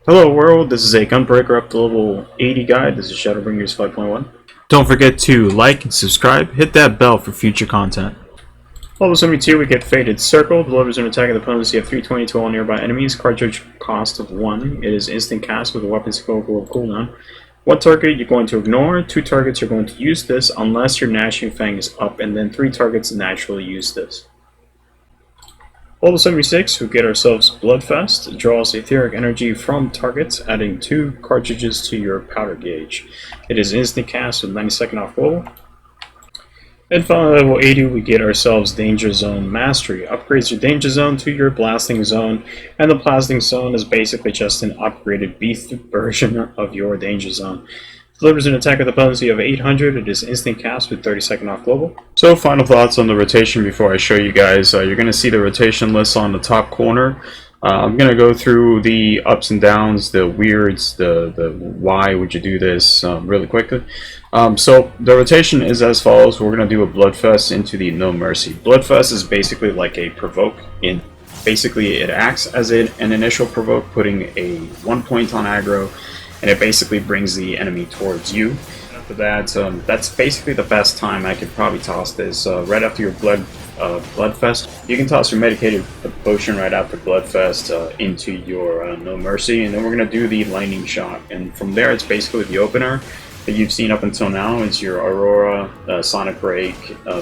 Hello world, this is a Gunbreaker up to level 80 guide. This is Shadowbringers 5.1. Don't forget to like and subscribe, hit that bell for future content. Level 72 we get Fated Circle, delivers an attack of the opponents. You have 320 to all nearby enemies, cartridge cost of 1. It is instant cast with a weapon skill of cooldown. One target you're going to ignore, 2 targets you're going to use this unless your Gnashing Fang is up, and then 3 targets naturally use this. Level 76, we get ourselves Bloodfest. Draws etheric energy from targets, adding 2 cartridges to your powder gauge. It is instant cast with 90-second off global. And finally, level 80, we get ourselves Danger Zone Mastery. Upgrades your Danger Zone to your Blasting Zone, and the Blasting Zone is basically just an upgraded beast version of your Danger Zone. Delivers an attack with a potency of 800. It is instant cast with 30-second off global. So final thoughts on the rotation before I show you guys. You're going to see the rotation list on the top corner. I'm going to go through the ups and downs, the weirds, the why would you do this really quickly. So the rotation is as follows. We're going to do a Bloodfest into the No Mercy. Bloodfest is basically like a provoke. Basically it acts as an initial provoke, putting a 1 point on aggro, and it basically brings the enemy towards you. After that, that's basically the best time I could probably toss this. Right after your Bloodfest, you can toss your medicated potion right after Bloodfest into your No Mercy, and then we're going to do the Lightning Shock. And from there, it's basically the opener that you've seen up until now. It's your Aurora, Sonic Break,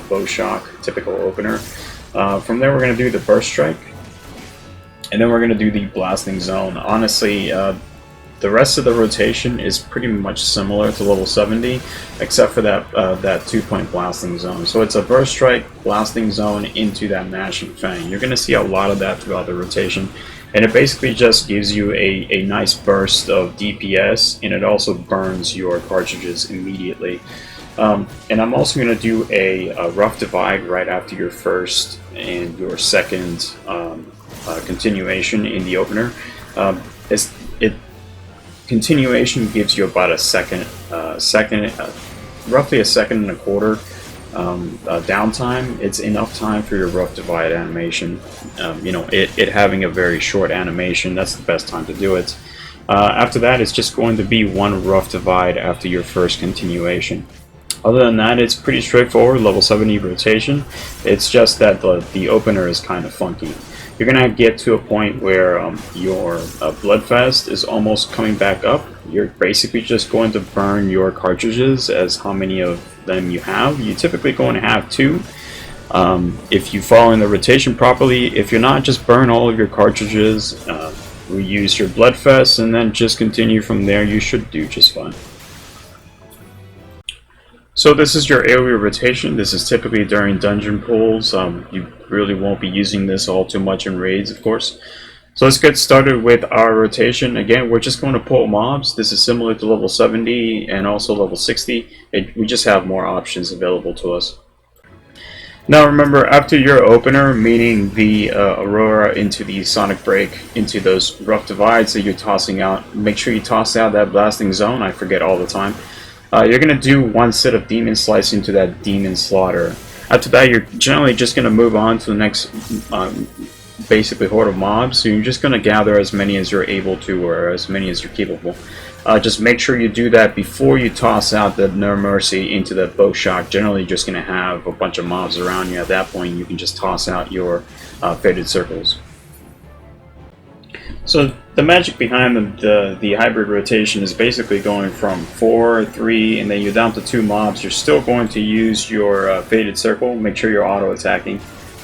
Bow Shock, typical opener. From there, we're going to do the Burst Strike, and then we're going to do the Blasting Zone. Honestly, the rest of the rotation is pretty much similar to level 70, except for that 2-point Blasting Zone. So it's a Burst Strike, Blasting Zone into that Gnashing Fang. You're going to see a lot of that throughout the rotation, and it basically just gives you a nice burst of DPS, and it also burns your cartridges immediately. And I'm also going to do a Rough Divide right after your first and your second continuation in the opener. Continuation gives you about a second, roughly a second and a quarter downtime. It's enough time for your Rough Divide animation. You know, it having a very short animation, that's the best time to do it. After that, it's just going to be one Rough Divide after your first continuation. Other than that, it's pretty straightforward, level 70 rotation. It's just that the opener is kind of funky. You're going to get to a point where your Bloodfest is almost coming back up. You're basically just going to burn your cartridges as how many of them you have. You're typically going to have 2. If you follow in the rotation properly, if you're not, just burn all of your cartridges, reuse your Bloodfest, and then just continue from there. You should do just fine. So this is your AoE rotation. This is typically during dungeon pulls. You really won't be using this all too much in raids, of course. So let's get started with our rotation. Again, we're just going to pull mobs. This is similar to level 70 and also level 60. We just have more options available to us. Now remember, after your opener, meaning the Aurora into the Sonic Break, into those Rough Divides that you're tossing out, make sure you toss out that Blasting Zone. I forget all the time. You're going to do one set of Demon Slice into that Demon Slaughter. After that, you're generally just going to move on to the next basically horde of mobs. So you're just going to gather as many as you're able to, or as many as you're capable. Just make sure you do that before you toss out the No Mercy into the Bow Shock. Generally, you're just going to have a bunch of mobs around you. At that point, you can just toss out your Fated Circles. So the magic behind the hybrid rotation is basically going from 4, 3, and then you're down to 2 mobs. You're still going to use your Fated Circle. Make sure you're auto-attacking.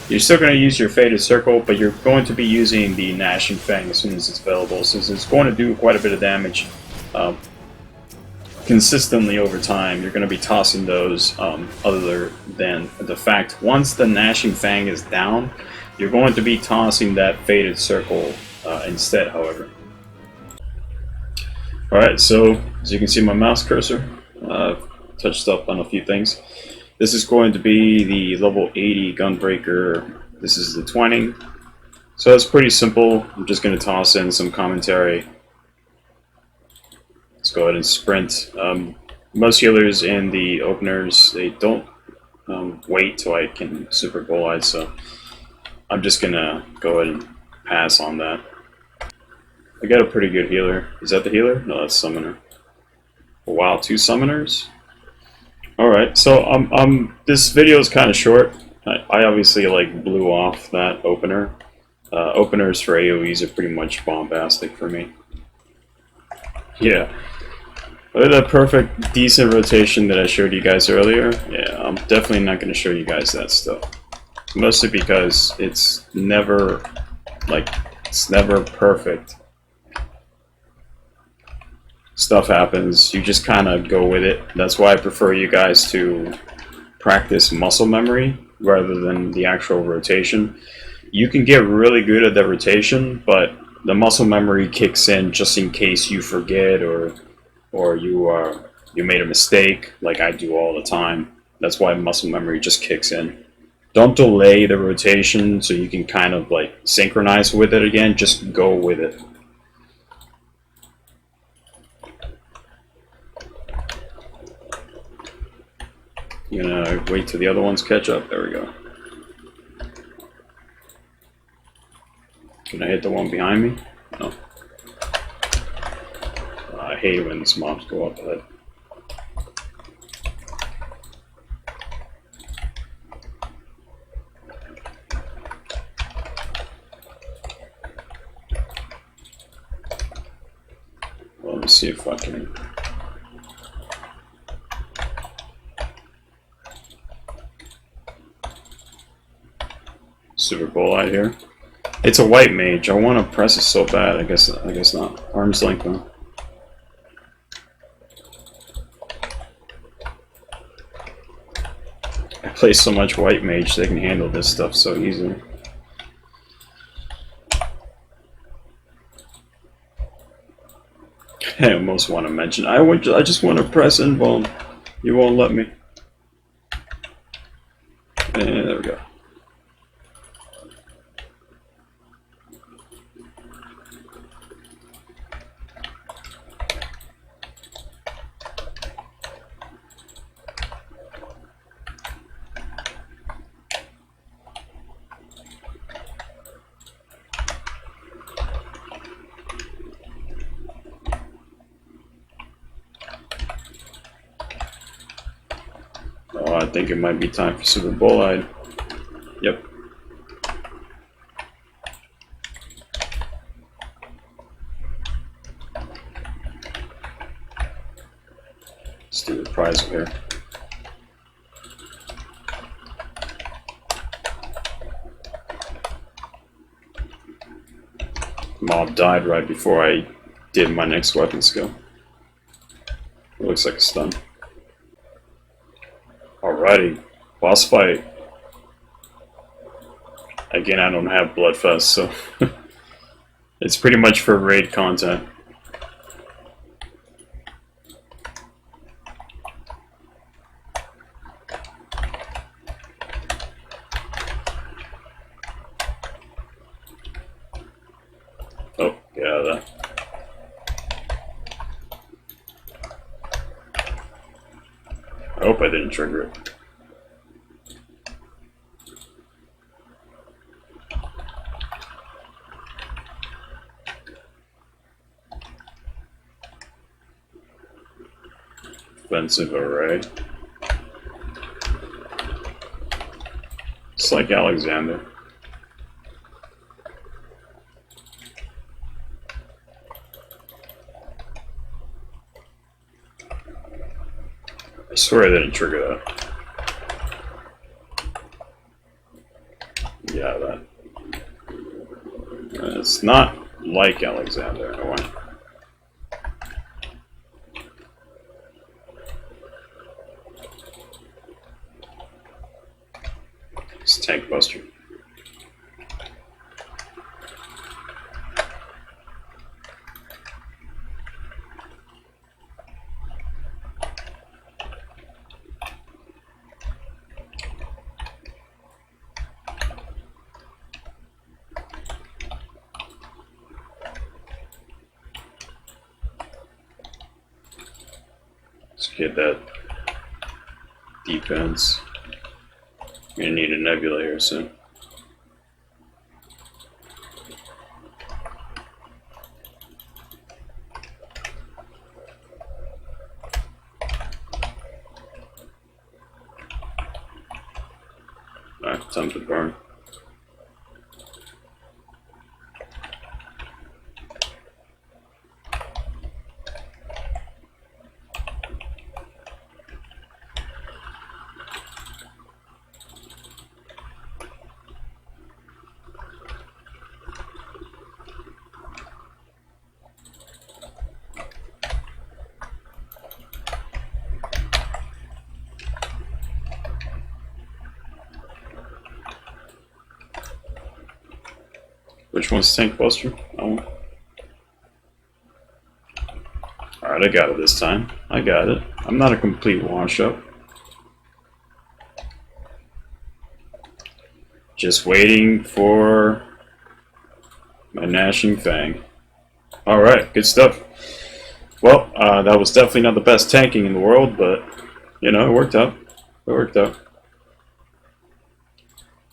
You're still going to use your Fated Circle, but you're going to be using the Gnashing Fang as soon as it's available, since it's going to do quite a bit of damage consistently over time. You're going to be tossing those other than the fact once the Gnashing Fang is down, you're going to be tossing that Fated Circle instead, however. Alright, so as you can see my mouse cursor, I've touched up on a few things. This is going to be the level 80 Gunbreaker. This is the Twining. So it's pretty simple. I'm just going to toss in some commentary. Let's go ahead and sprint. Most healers in the openers, they don't wait till I can Super Glide, so I'm just going to go ahead and pass on that. I got a pretty good healer. Is that the healer? No, that's summoner. Wow, 2 summoners? Alright, so this video is kind of short. I obviously like blew off that opener. Openers for AoEs are pretty much bombastic for me. Yeah. But a perfect, decent rotation that I showed you guys earlier, yeah, I'm definitely not going to show you guys that stuff. Mostly because it's never, it's never perfect. Stuff happens, you just kind of go with it. That's why I prefer you guys to practice muscle memory rather than the actual rotation. You can get really good at the rotation, but the muscle memory kicks in just in case you forget or you made a mistake, like I do all the time. That's why muscle memory just kicks in. Don't delay the rotation so you can kind of like synchronize with it again, just go with it. I'm gonna wait till the other ones catch up. There we go. Can I hit the one behind me? No. I hate when these mobs go up ahead. Well, let me see if I can. Super Bowl out here. It's a white mage. I want to press it so bad. I guess not. Arm's length though. I play so much white mage they can handle this stuff so easily. I almost want to mention. I just want to press invuln. You won't let me. There we go. Oh, I think it might be time for Super Bolide. Yep. Let's do the prize over here. Mob died right before I did my next weapon skill. It looks like a stun. Alrighty, boss fight. Again, I don't have Bloodfest, so it's pretty much for raid content. Oh, get out of that. I hope I didn't trigger it. Offensive array. It's like Alexander. I swear I didn't trigger that. Yeah, that. It's not like Alexander in a way. It's Tank Buster. Let's get that defense. I'm gonna need a nebula here soon. Time to burn. Which one's Tank Buster? Oh. Alright, I got it this time. I got it. I'm not a complete wash-up. Just waiting for my Gnashing Fang. Alright, good stuff. Well, that was definitely not the best tanking in the world, but, you know, it worked out. It worked out.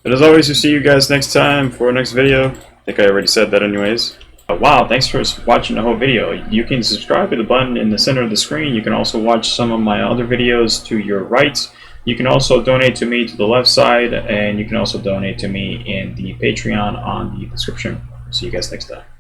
And as always, we'll see you guys next time for our next video. I think I already said that anyways. Wow, thanks for watching the whole video. You can subscribe to the button in the center of the screen. You can also watch some of my other videos to your right. You can also donate to me to the left side, and you can also donate to me in the Patreon on the description. See you guys next time.